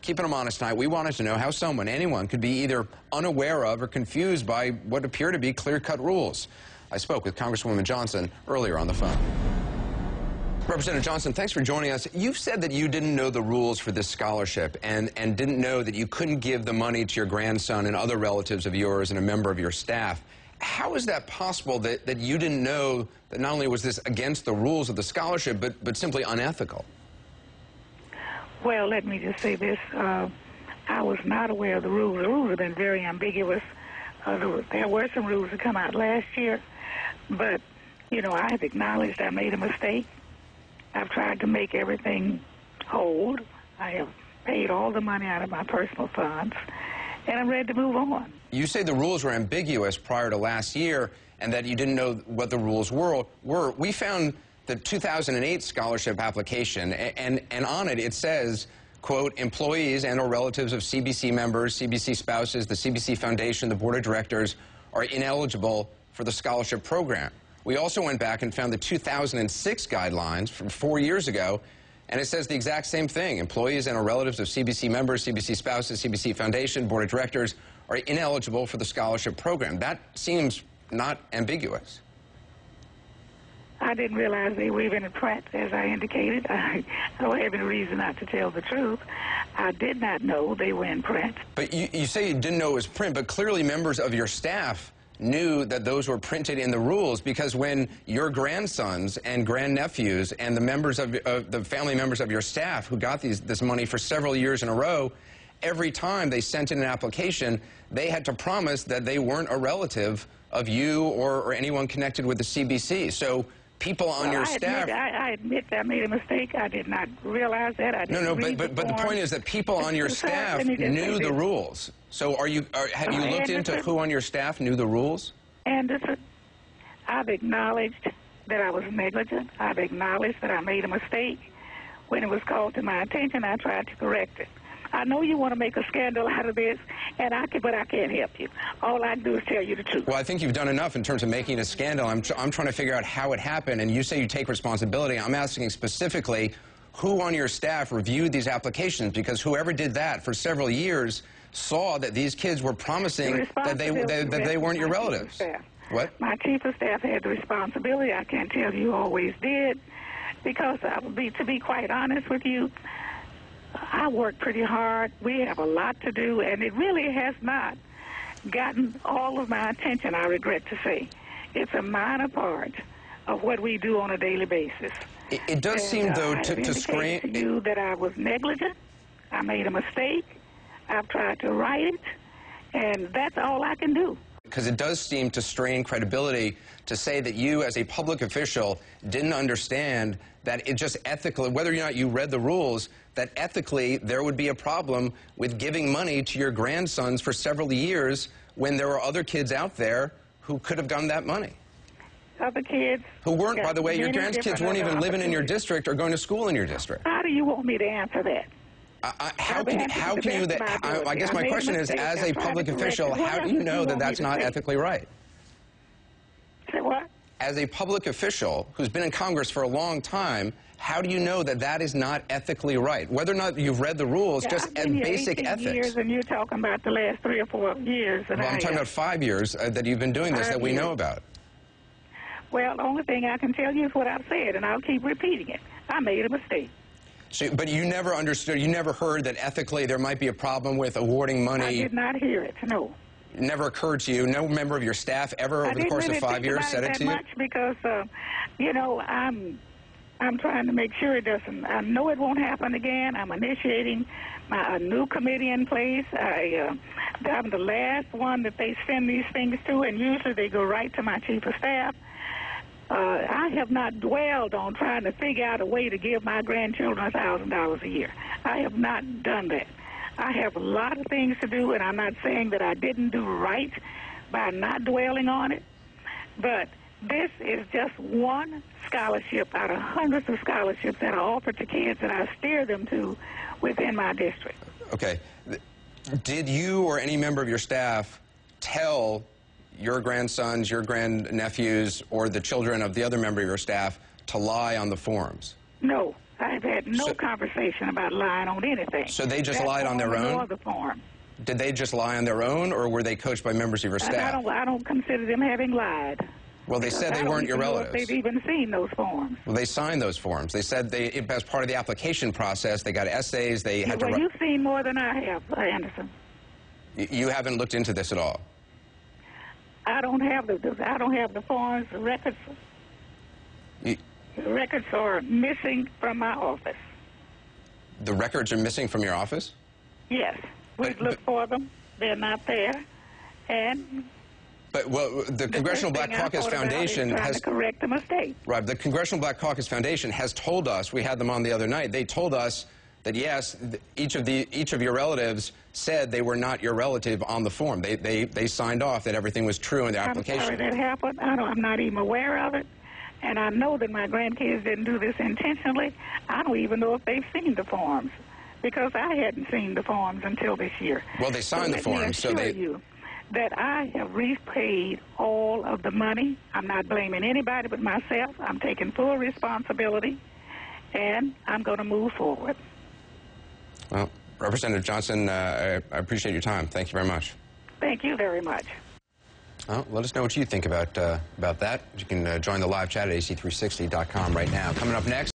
keeping them honest tonight. We wanted to know how anyone could be either unaware of or confused by what appear to be clear-cut rules. I spoke with Congresswoman Johnson earlier on the phone. Representative Johnson, thanks for joining us. You've said that you didn't know the rules for this scholarship and didn't know that you couldn't give the money to your grandson and other relatives of yours and a member of your staff. How is that possible that you didn't know that not only was this against the rules of the scholarship, but simply unethical? Well, let me just say this. I was not aware of the rules. The rules have been very ambiguous. There were some rules that come out last year, but, you know, I have acknowledged I made a mistake. I've tried to make everything hold. I have paid all the money out of my personal funds, and I'm ready to move on. You say the rules were ambiguous prior to last year and that you didn't know what the rules were. We found the 2008 scholarship application, and on it says, quote, employees and or relatives of CBC members, CBC spouses, the CBC Foundation, the Board of Directors are ineligible for the scholarship program. We also went back and found the 2006 guidelines from 4 years ago, and it says the exact same thing. Employees and or relatives of CBC members, CBC spouses, CBC Foundation, Board of Directors are ineligible for the scholarship program. That seems not ambiguous. I didn't realize they were even in print, as I indicated. I don't have any reason not to tell the truth. I did not know they were in print. But you say you didn't know it was print, but clearly members of your staff knew that those were printed in the rules, because when your grandsons and grandnephews and the members of the family members of your staff who got this money for several years in a row, every time they sent in an application, they had to promise that they weren't a relative of you or anyone connected with the CBC. So people on your staff... I admit I made a mistake. I did not realize that. I didn't but the point is that people on your staff knew the rules. So have you looked into who on your staff knew the rules? Anderson, I've acknowledged that I was negligent. I've acknowledged that I made a mistake. When it was called to my attention, I tried to correct it. I know you want to make a scandal out of this, but I can't help you. All I can do is tell you the truth. Well, I think you've done enough in terms of making a scandal. I'm trying to figure out how it happened, and you say you take responsibility. I'm asking specifically who on your staff reviewed these applications, because whoever did that for several years saw that these kids were promising that they weren't your relatives. What? My chief of staff had the responsibility. I can't tell you always did, because to be quite honest with you, I work pretty hard. We have a lot to do, and it really has not gotten all of my attention, I regret to say. It's a minor part of what we do on a daily basis. It does seem, though, to scream... to you that I was negligent. I made a mistake. I've tried to right it, and that's all I can do. Because it does seem to strain credibility to say that you, as a public official, didn't understand that it just ethically, whether or not you read the rules, that ethically there would be a problem with giving money to your grandsons for several years when there were other kids out there who could have gotten that money. Other kids... Who weren't, by the way, your grandkids weren't even living in your district or going to school in your district. How do you want me to answer that? How can you... I guess my question is, as a public official, how do you know that that's not ethically right? Say what? As a public official who's been in Congress for a long time, how do you know that that is not ethically right? Whether or not you've read the rules, just basic ethics. Years, and you're talking about the last 3 or 4 years. Well, I'm talking about 5 years that you've been doing this that we know about. Well, the only thing I can tell you is what I've said, and I'll keep repeating it. I made a mistake. So, but you never understood, you never heard that ethically there might be a problem with awarding money? I did not hear it, no. It never occurred to you? No member of your staff ever over the course of 5 years said it to you? I didn't really think about it that much because, you know, I'm trying to make sure it doesn't. I know it won't happen again. I'm initiating a new committee in place. I'm the last one that they send these things to, and usually they go right to my chief of staff. I have not dwelled on trying to figure out a way to give my grandchildren $1,000 a year. I have not done that. I have a lot of things to do, and I'm not saying that I didn't do right by not dwelling on it, but this is just one scholarship out of hundreds of scholarships that are offered to kids that I steer them to within my district. Okay. Did you or any member of your staff tell your grandsons, your grandnephews, or the children of the other member of your staff to lie on the forms? No. I've had no conversation about lying on anything. So they just lied on their own? Or the form. Did they just lie on their own, or were they coached by members of your staff? I don't consider them having lied. Well, they said they weren't your relatives. They've even seen those forms. Well, they signed those forms. They said as part of the application process, they got essays. They had to. Well, you've seen more than I have, Anderson. You haven't looked into this at all. I don't have the forms. The records. The records are missing from my office. The records are missing from your office? Yes. We've looked for them. They're not there. But the Congressional Black Caucus Foundation has to correct the mistake. Right. The Congressional Black Caucus Foundation has told us. We had them on the other night. They told us that yes, each of your relatives said they were not your relative on the form. They signed off that everything was true in their application. I'm sorry that happened. I'm not even aware of it. And I know that my grandkids didn't do this intentionally. I don't even know if they've seen the forms, because I hadn't seen the forms until this year. Well, they signed the forms, so they... you that I have repaid all of the money. I'm not blaming anybody but myself. I'm taking full responsibility, and I'm going to move forward. Well, Representative Johnson, I appreciate your time. Thank you very much. Thank you very much. Well, let us know what you think about that. You can join the live chat at ac360.com right now. Coming up next.